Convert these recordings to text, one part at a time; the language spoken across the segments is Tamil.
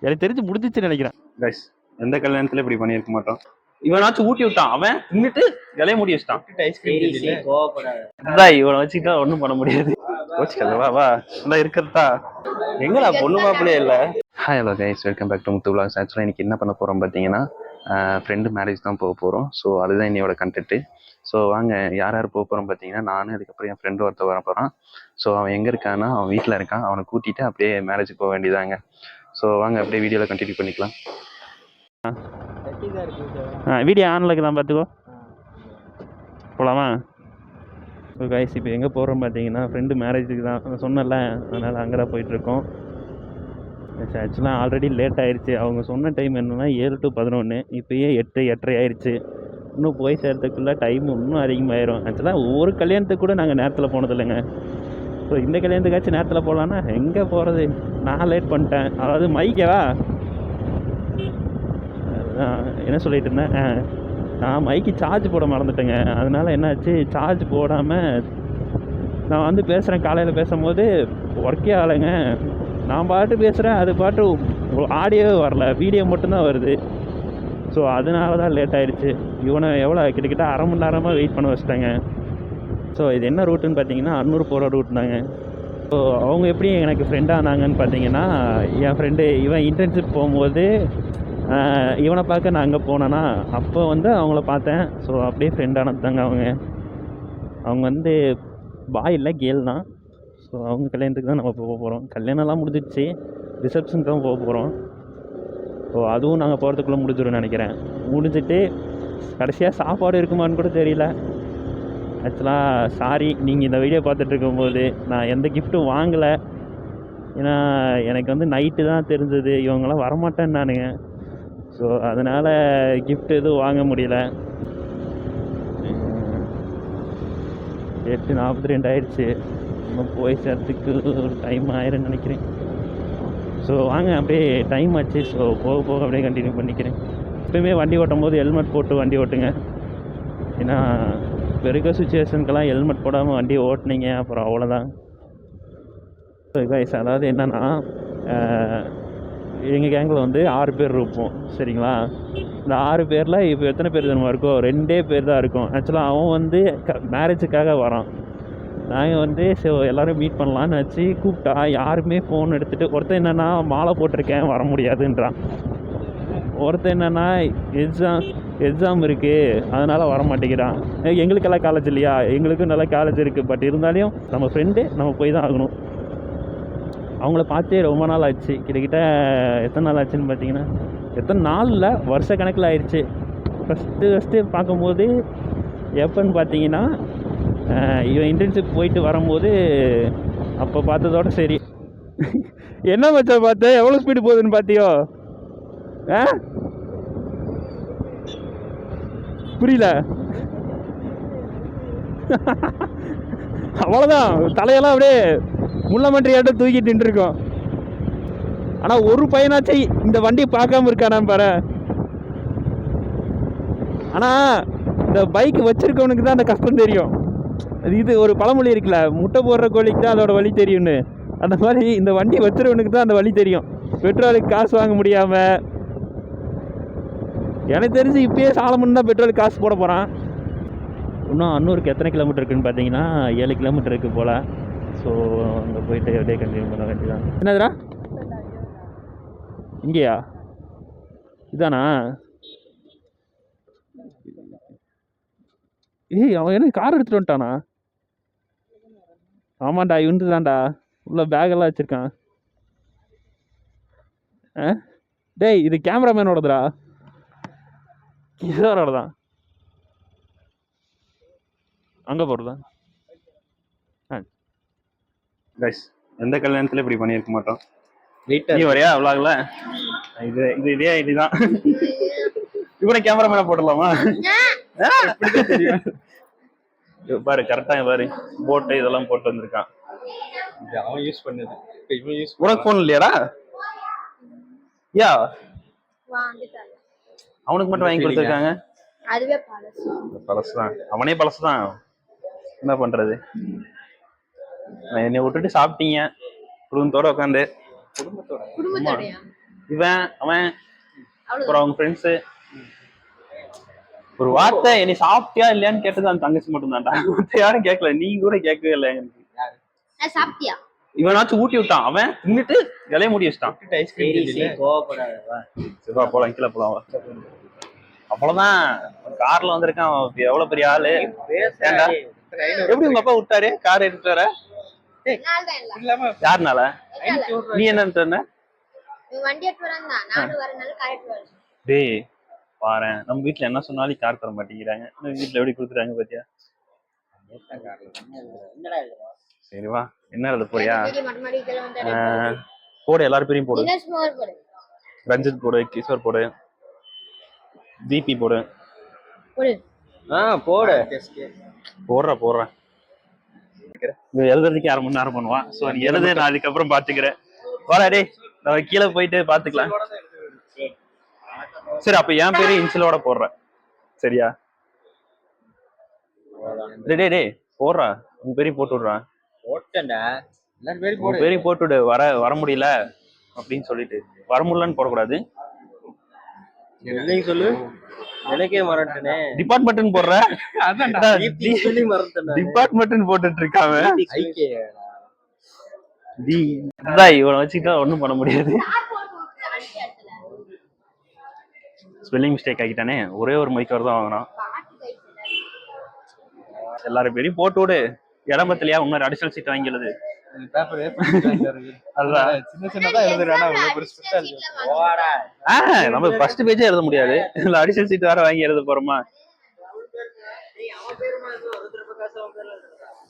எனக்கு தெரிஞ்சு முடிஞ்சிச்சுன்னு நினைக்கிறேன். கைஸ் எந்த கல்யாணத்துல இப்படி பண்ணியிருக்க மாட்டோம். இவனாச்சும் ஊட்டி விட்டான், அவன் தின்னுட்டு இலைய மூடி வச்சிட்டான். அதான் இவனை வச்சுக்கிட்டா ஒன்றும் பண்ண முடியாது. கோச்சிக்கல, வா வா நல்லா இருக்கிறதா. எங்கடா பொண்ணு மாப்பிள்ளையே இல்லை. Hi hello guys, welcome back to Muthu vlogs. ஆக்சுவலாக இன்னைக்கு என்ன பண்ண போகிறோம் பார்த்தீங்கன்னா, ஃப்ரெண்டு மேரேஜ் தான் போக போகிறோம். ஸோ அதுதான் என்னையோட கண்டென்ட்டு. ஸோ வாங்க, யார் யார் போக போகிறோம் பார்த்தீங்கன்னா, நான் அதுக்கப்புறம் என் ஃப்ரெண்டு ஒருத்தர் வர போகிறான். ஸோ அவன் எங்கே இருக்கான்னா, அவன் வீட்டில் இருக்கான். அவனை கூட்டிகிட்டு அப்படியே மேரேஜுக்கு போக வேண்டியதாங்க. ஸோ வாங்க அப்படியே வீடியோவில் கண்டினியூ பண்ணிக்கலாம். வீடியோ ஆனில் இருக்குதான், பார்த்துக்கோ. போகலாமா? கைஸ் இப்போ எங்கே போகிறோம் பார்த்தீங்கன்னா, ஃப்ரெண்டு மேரேஜுக்கு தான் சொன்னல, அதனால் அங்கே தான் போயிட்டுருக்கோம். ஆக்சுவலாக ஆல்ரெடி லேட் ஆயிடுச்சு. அவங்க சொன்ன டைம் என்னென்னா 7 to 11, இப்போயே 8, 8:30 ஆயிடுச்சு. இன்னும் போய் சேர்றதுக்குள்ளே டைம் இன்னும் அதிகமாகிடும். ஆக்சுவலாக ஒவ்வொரு கல்யாணத்துக்கு கூட நாங்கள் நேரத்தில் போனதில்லைங்க. ஸோ இந்த கல்யாணத்துக்காச்சும் நேரத்தில் போகலான்னா எங்கே போகிறது, நான் லேட் பண்ணிட்டேன். அதாவது மைக்கவா என்ன சொல்லிட்டு இருந்தேன், நான் மைக்கு சார்ஜ் போட மறந்துட்டேங்க. அதனால் என்னாச்சு, சார்ஜ் போடாமல் நான் வந்து பேசுகிறேன். காலையில் பேசும்போது ஒர்க்கே ஆகலைங்க. நான் பாட்டு பேசுகிறேன், அது பாட்டு ஆடியோவே வரல, வீடியோ மட்டும்தான் வருது. ஸோ அதனால தான் லேட் ஆகிடுச்சு. இவனை எவ்வளோ கிட்டத்தட்ட அரை மணி நேரமாக வெயிட் பண்ண வச்சுட்டாங்க. ஸோ இது என்ன ரூட்டுன்னு பார்த்தீங்கன்னா, அன்னூர் போகிற ரூட் தாங்க. ஸோ அவங்க எப்படி எனக்கு ஃப்ரெண்டானாங்கன்னு பார்த்தீங்கன்னா, என் ஃப்ரெண்டு இவன் இன்டர்ன்ஷிப் போகும்போது இவனை பார்க்க நான் அங்கே போனேன்னா அப்போ வந்து அவங்கள பார்த்தேன். ஸோ அப்படியே ஃப்ரெண்டானது தாங்க அவங்க வந்து பாய் இல்லை, கேர்ள் தான். ஸோ அவங்க கல்யாணத்துக்கு தான் நம்ம போக போகிறோம். கல்யாணம்லாம் முடிஞ்சிடுச்சு, ரிசப்ஷனுக்கு தான் போக போகிறோம். ஸோ அதுவும் நாங்கள் போகிறதுக்குள்ளே முடிஞ்சிடும்னு நினைக்கிறேன். முடிஞ்சிட்டு கடைசியாக சாப்பாடு இருக்குமான்னு கூட தெரியல. ஆக்சுவலாக சாரி, நீங்கள் இந்த வீடியோ பார்த்துட்டு இருக்கும்போது நான் எந்த கிஃப்ட்டும் வாங்கலை. ஏன்னா எனக்கு வந்து நைட்டு தான் தெரிஞ்சது இவங்களாம் வரமாட்டேன்னு நானுங்க. ஸோ அதனால் கிஃப்ட் எதுவும் வாங்க முடியல. 8:42 ஆயிடுச்சு. இன்னும் போய் சேர்த்துக்கு ஒரு டைம் ஆயிருன்னு நினைக்கிறேன். ஸோ வாங்க, அப்படியே டைம் ஆச்சு. ஸோ போக போக அப்படியே கண்டினியூ பண்ணிக்கிறேன். எப்போயுமே வண்டி ஓட்டும் போது ஹெல்மெட் போட்டு வண்டி ஓட்டுங்க. ஏன்னா பெருக்க சுச்சுவேஷனுக்கெல்லாம் ஹெல்மெட் போடாமல் வண்டி ஓட்டுனீங்க அப்புறம் அவ்வளோதான். ஸோ கைஸ், அதாவது என்னென்னா, எங்கள் கேங்கில் வந்து 6 பேர் இருப்போம், சரிங்களா? இந்த 6 பேரில் இப்போ எத்தனை பேர் தெரியுமா இருக்கோம்? 2 பேர் தான் இருக்கும். ஆக்சுவலாக அவன் வந்து மேரேஜுக்காக வரான். நாங்கள் வந்து ஸோ எல்லோரும் மீட் பண்ணலான்னு வச்சு கூப்பிட்டா யாருமே ஃபோன் எடுத்துகிட்டு, ஒருத்தன் என்னென்னா மாலை போட்டிருக்கேன் வர முடியாதுன்றான். ஒருத்தன் என்னென்னா எக்ஸாம் இருக்குது அதனால் வர மாட்டேங்கிறான். எங்களுக்கெல்லாம் காலேஜ் இல்லையா? எங்களுக்கும் நல்லா காலேஜ் இருக்குது. பட் இருந்தாலும் நம்ம ஃப்ரெண்டு, நம்ம போய் தான் ஆகணும். அவங்கள பார்த்தே ரொம்ப நாள் ஆச்சு. கிட்டத்தட்ட எத்தனை நாள் ஆச்சுன்னு பார்த்தீங்கன்னா, எத்தனை நாளில் வருஷ கணக்கில் ஆயிடுச்சு. ஃபஸ்ட்டு பார்க்கும்போது எப்போன்னு பார்த்தீங்கன்னா, இவன் இன்டர்ன்ஷிப் போயிட்டு வரும்போது அப்போ பார்த்ததோட சரி. என்ன மச்சான் பார்த்தேன், எவ்வளோ ஸ்பீடு போகுதுன்னு பார்த்தியோ? புரியல. அவ்வளோதான், தலையெல்லாம் அப்படியே முள்ளமன்றியாட்ட தூக்கிட்டு நின்றுருக்கோம். ஆனால் ஒரு பையனாச்சு இந்த வண்டி பார்க்காம இருக்கானான்னு பாரு. ஆனால் இந்த பைக் வச்சிருக்கவனுக்கு தான் அந்த கஷ்டம் தெரியும். இது ஒரு பழமொழி இருக்குல்ல, முட்டை போடுற கோழிக்கு தான் அதோட வலி தெரியும்னு. அந்த மாதிரி இந்த வண்டி வச்சிருக்கவனுக்கு தான் அந்த வலி தெரியும். பெட்ரோலுக்கு காசு வாங்க முடியாமல். எனக்கு தெரிஞ்சு இப்பயே சாலமன் தான் பெட்ரோலுக்கு காசு போட போகிறான். இன்னும் அன்னூருக்கு எத்தனை கிலோமீட்டர் இருக்குன்னு பார்த்தீங்கன்னா 7 கிலோமீட்டர் இருக்குது போல். ஸோ அங்கே போயிட்டு அப்படியே கண்டினியூ பண்ண வேண்டியதான். என்னதுடா இங்கேயா? இதானா? அவன் என்ன கார் எடுத்துகிட்டு வந்துட்டானா? ஆமாண்டா, இவன்ட்டு தான்டா. உள்ள பேக்கெல்லாம் வச்சுருக்கான். டேய், இது கேமராமேனோடதுடா, கிஷோரோட தான். அங்கே போகிறதா? கைஸ் எந்த கல்யாணத்துல இப்படி பண்ணியிருக்க மாட்டோம். நீ வரையா விளாகல? இதே ஐடி தான். இவனை கேமராமேனா போடலாமா? பாரு, கரெக்டா பாரு, போட்டு இதெல்லாம் போட்டு வந்திருக்கான். அவன் யூஸ் பண்ணது. உனக்கு போன் இல்லையாடா? யா, அவனுக்கு மட்டும் வாங்கி கொடுத்துருக்காங்க. அதுவே பழசுதான், அவனே பழசுதான். என்ன பண்றது? என்னை விட்டுட்டு சாப்பிட்டீங்க குடும்பத்தோட உட்காந்து. குடும்பத்தோட இவன் அவன் அப்புறம் அவங்க ஃப்ரெண்ட்ஸு. ஒரு வார்த்தை நீ சாப்பிட்டியா இல்லையான்னு கேட்டது அந்த தங்கச்சி மட்டும் தான்டா. யாரும் கேட்கல, நீ கூட கேட்கவே இல்லை எனக்கு. சாப்பிட்டியா? இவனாச்சும் ஊட்டி விட்டான், அவன் தின்னுட்டு இலைய மூடி வச்சிட்டான். சரிப்பா போலாம், கீழே போலாம். அவ்வளவுதான், கார்ல வந்திருக்கான். எவ்வளவு பெரிய ஆளு. எப்படி உங்க அப்பா விட்டாரு கார் எடுத்துட்டு வர? யாருனால? நீ என்ன டேய் பாரு, நம்ம வீட்டுல என்ன சொன்னாலும் கார் தர மாட்டேங்கிறாங்க. வீட்டுல எப்படி கொடுத்துட்டாங்க பாத்தியா? சரிவா, என்ன எழுத போறியா? போடு, எல்லாரும் பேரையும் போடு. ரஞ்சித் போடு, கிஷோர் போடு, தீபி போடு. போடுறேன். எழுதுறதுக்கு 1/2 மணி நேரம் பண்ணுவான். சோ நீ எழுத, நான் அதுக்கப்புறம் பாத்துக்கிறேன். வாடா டேய், நம்ம கீழே போயிட்டு பாத்துக்கலாம். சரி, அப்ப என் பேரு இன்சிலோட போடுறேன், சரியா? டேய் போடுறா, உன் பேரையும் போட்டு விடுறான். பேரையும் போட்டு விடு. வர முடியல அப்படின்னு சொல்லிட்டு, வர முடியலன்னு போடக்கூடாது. சொல்லு, எனக்கே மறந்துட்டேனே. டிபார்ட்மெண்ட் போடுற, டிபார்ட்மெண்ட் போட்டுட்டு இருக்காம. இவனை வச்சுக்கிட்டா ஒண்ணும் பண்ண முடியாது. ஸ்பெல்லிங் மிஸ்டேக் ஆகிட்டானே. ஒரே ஒரு மைக்கர் தான் வாங்கினான். எல்லாரும் பேரையும் போட்டு விடு. இடம் பத்தலையா, இன்னொரு அடிஷனல் சீட் வாங்கிடுது. நம்ம ஃபர்ஸ்ட் பேஜே எழுத முடியாது, அடிஷனல் சீட் வேற வாங்கி எழுத போறோமா?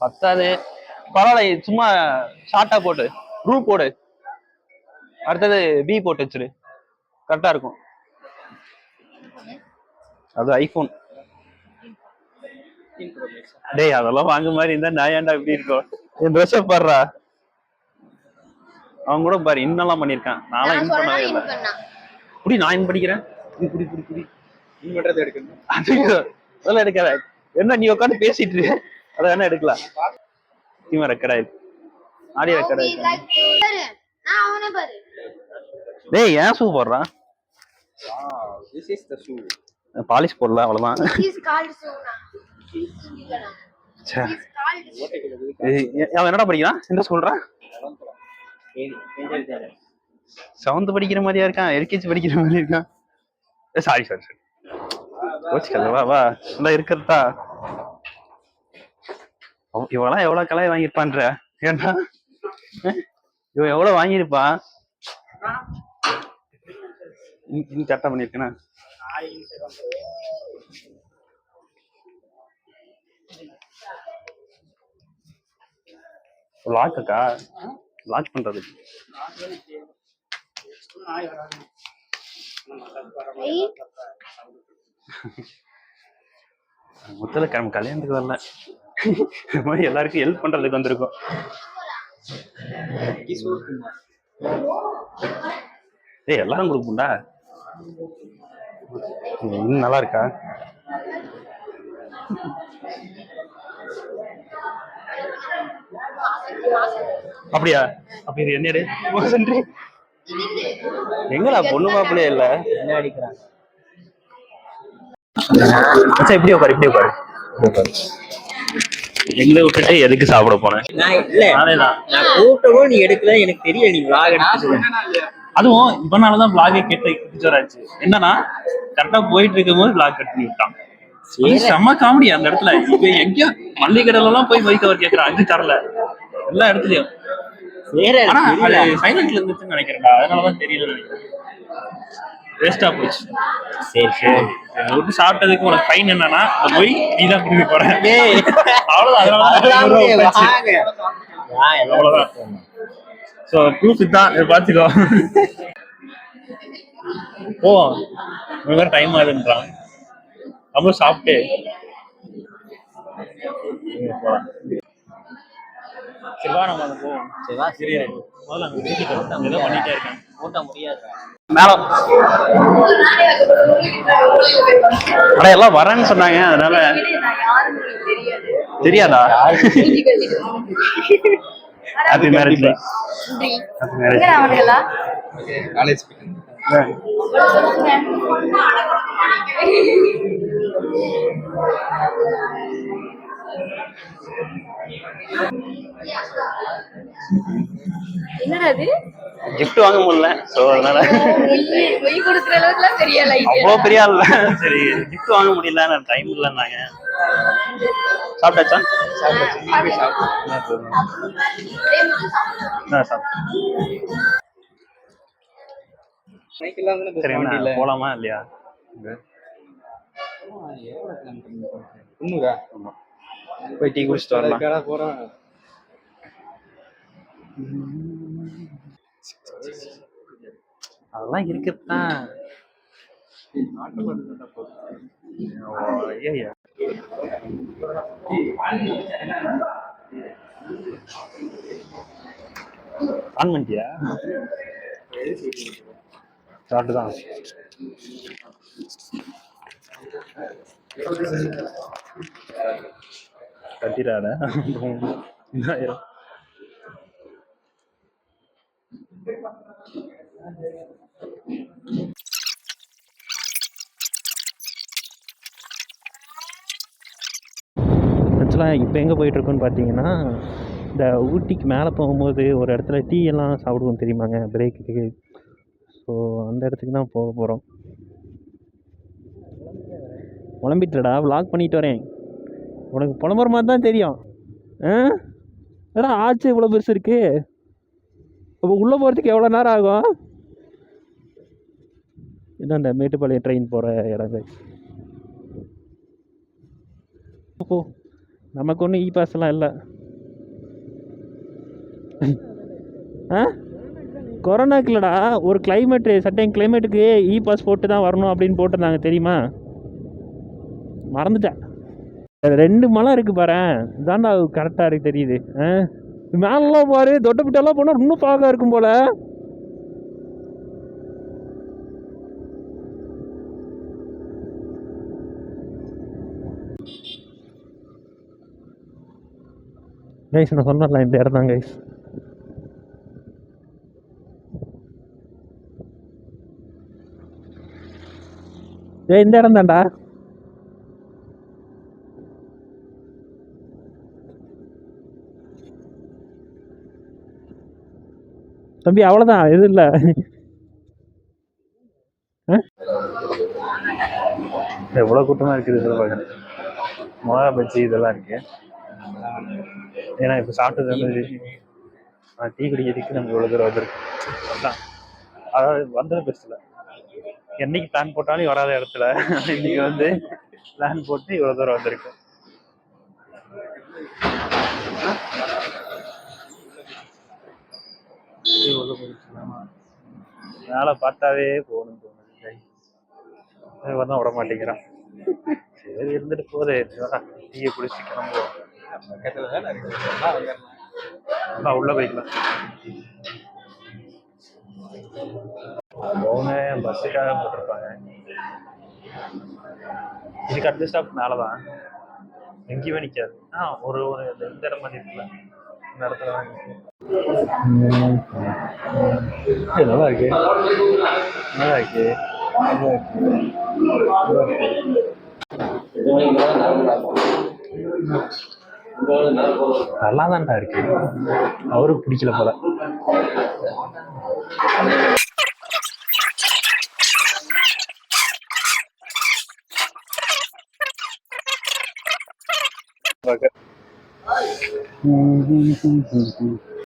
பத்தாது, பரவாயில்ல. சும்மா ஷார்ட்டா போட்டு ரூ போடு. அடுத்தது பி போட்டு வச்சிரு, கரெக்டா இருக்கும். அது ஐபோன். டேய் அதெல்லாம் வாங்க மாதிரி இருந்தா நான் ஏன்டா இப்படி இருக்கும்? என் ட்ரெஸ் பாடுறா. அவன் கூட பாரு இன்னெல்லாம் பண்ணிருக்கான். நான்லாம் இன் பண்ணவே இல்லை. புடி, நான் இன் படிக்கிறேன். புடி அதெல்லாம் எடுக்காத. என்ன நீ உட்காந்து பேசிட்டு இருக்கு, அதை வேணா எடுக்கலாம். டீம் ரெக்கார்ட் ஆயிருக்கு, ஆடியோ ரெக்கார்ட் ஆயிருக்கு. டேய் ஏன் ஷூ போடுறான்? பாலிஷ் போடல, அவ்வளவுதான். அவன் என்னடா படிக்கிறான்? என்ன சொல்றான்? 7th படிக்கிற மாதிரியா இருக்கான், எல்கேஜி படிக்கிற மாதிரி இருக்கான். சாரி வா நல்லா இருக்கிறதா. இவெல்லாம் எவ்வளவு கலையை வாங்கிருப்பான்ற. ஏன்னா இவன் எவ்வளவு வாங்கியிருப்பான். சட்டம் பண்ணிருக்கேன்னா லாக்கா லாக் பண்றது. முத்தலக்கிழமை கல்யாணத்துக்கு வரல, எல்லாருக்கும் ஹெல்ப் பண்றதுக்கு வந்திருக்கோம். ஏய் எல்லாரும் கொடுப்போம்டா. இன்னும் நல்லா இருக்கா? அப்படியா? அப்ப இது என்னடு எங்கடா பொண்ணு மாப்பிள்ளையே இல்ல? என்ன அடிக்கிறான்? இப்படி உட்காரு, இப்படி உட்காரு. எங்களை விட்டுட்டு எதுக்கு சாப்பிட போனேன்? நீ எடுக்கல, எனக்கு தெரியல. நீ vlog எடுத்து, அதுவும் இவனாலதான் vlog கேட்டு கிச்சராச்சு. என்னன்னா கரெக்டா போயிட்டு இருக்கும் போது vlog கட் பண்ணி விட்டான். செம்ம காமெடி அந்த இடத்துல. எங்கேயோ மல்லிகை கடையில எல்லாம் போய் மைக் அவர் கேட்கறான், அங்க தரல. எல்லா இடத்துலயும் சைலண்ட்ல இருந்துச்சுன்னு நினைக்கிறேன்டா, அதனாலதான் தெரியல நினைக்கிறேன். வேஸ்டா போச்சு. சரி விட்டு சாப்பிட்டதுக்கு உனக்கு ஃபைன் என்னன்னா போய் நீ தான் குடிக்க போற. அவ்வளவுதான். அவ்வளவுதான். சோ ப்ரூஃப் தான், பாத்துக்கோ. ஓ வேற டைம் ஆகுதுன்றான். நம்ம சாப்பிட்டு சிவா நம்ம அங்க போவோம். முதல்ல அங்க ஏதோ பண்ணிட்டே இருக்காங்க, ஓட்ட முடியாது. மேடம் அட எல்லாம் வரேன்னு சொன்னாங்க, அதனால தெரியாதா? Happy marriage. என்னடா அது? கிஃப்ட் வாங்க முடியல, ஸோ அதனால பொய் கொடுக்குற அளவுக்குலாம் பெரிய அவ்வளோ பெரிய ஆள் இல்ல. சரி, கிஃப்ட் வாங்க முடியல, நான் டைம் இல்லைன்னாங்க. சாப்பிட்டாச்சா? சரி, என்ன போலாமா இல்லையா? போய் டீ குடிச்சிட்டு வரலாம். அதெல்லாம் இருக்குதான். ஐயா, ஆன் பண்ணிட்டியா? ஸ்டார்ட் தான். கட்டிடாட ஆக்சுவலாக இப்போ எங்கே போயிட்டுருக்கோன்னு பார்த்தீங்கன்னா, இந்த ஊட்டிக்கு மேலே போகும்போது ஒரு இடத்துல டீ எல்லாம் சாப்பிடுவோம் தெரியுமாங்க, பிரேக்குக்கு. ஸோ அந்த இடத்துக்கு தான் போக போகிறோம். புலம்பிட்டுடா, விளாக் பண்ணிட்டு வரேன். உனக்கு புலம்புற மாதிரி தான் தெரியும். ஏடா ஆச்சு இவ்வளோ பெருசு இருக்கு. இப்போ உள்ளே போகிறதுக்கு எவ்வளோ நேரம் ஆகும்? இதான் இந்த மேட்டுப்பாளையம் ட்ரெயின் போகிற இடங்க. ஓ, நமக்கு ஒன்றும் இ பாஸ் எல்லாம் இல்லை. கொரோனாக்கு இல்லைடா, ஒரு கிளைமேட்டு சட்டன் கிளைமேட்டுக்கு இ பாஸ் போட்டு தான் வரணும் அப்படின்னு போட்டிருந்தாங்க தெரியுமா? மறந்துட்டேன். 2 மலை இருக்கு பாரு, இதாண்டா கரெக்டாக இருக்கு தெரியுது. மேலாம் பாரு, தொட்டப்பிட்டெல்லாம் போனால் இன்னும் பாக இருக்கும் போல. கைஸ், நான் சொன்னல இந்த இடம் தான் கைஸ். இந்த இடம் தான்டா. தம்பி அவ்வளோதான், எது இல்லை. எவ்வளோ கூட்டமாக இருக்குது இதில் பார்க்குறேன். மிளகா பஜ்ஜி இதெல்லாம் இருக்குது. ஏன்னா இப்போ சாப்பிட்டது வந்து டீ குடிக்கிறதுக்கு நம்ம இவ்வளோ தூரம் வந்துருக்கு. அதுதான், அதாவது வந்தது பெருசில். என்னைக்கு பிளான் போட்டாலும் வராத இடத்துல இன்னைக்கு வந்து பிளான் போட்டு இவ்வளோ தூரம் வந்திருக்கு. மேலே பார்த்தாவே போகணும்னு தோணுது. தான் விட மாட்டேங்கிறான். சரி, இருந்துட்டு போகுது. டீயை குடிச்சு கிளம்புவோம். உள்ள போய்க்கலாம். அவங்க பஸ்ஸுக்காக போட்டிருப்பாங்க. இதுக்கு அடுத்த ஸ்டாப் மேலே தான், எங்கேயுமே நிற்காது. ஒரு இந்த இடம் மாதிரி இருக்குல்ல, இந்த இடத்துல தான் நல்லா இருக்கு. நல்லா இருக்கு. நல்லா தான்டா இருக்கு. அவருக்கு பிடிக்கல போல.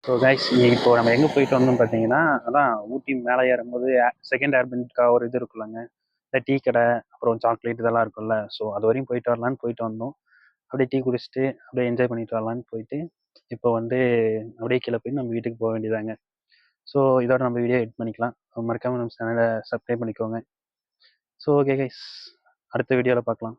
ஸோ கைஸ், இப்போ நம்ம எங்கே போயிட்டு வந்தோம்னு பார்த்தீங்கன்னா, அதான் ஊட்டி மேலே ஏறும்போது செகண்ட் ஏர்பென்ட்காக ஒரு இது இருக்குல்லங்க, இந்த டீ கடை அப்புறம் சாக்லேட் இதெல்லாம் இருக்குல்ல. ஸோ அது வரையும் போயிட்டு வரலான்னு போயிட்டு வந்தோம். அப்படியே டீ குடிச்சிட்டு அப்படியே என்ஜாய் பண்ணிட்டு வரலான்னு போயிட்டு இப்போ வந்து அப்படியே கீழே போய் நம்ம வீட்டுக்கு போக வேண்டியதாங்க. ஸோ இதோட நம்ம வீடியோ எடிட் பண்ணிக்கலாம். மறக்காமல் நம்ம சேனலை சப்ஸ்கிரைப் பண்ணிக்கோங்க. ஸோ ஓகே கைஸ், அடுத்த வீடியோவில் பார்க்கலாம்.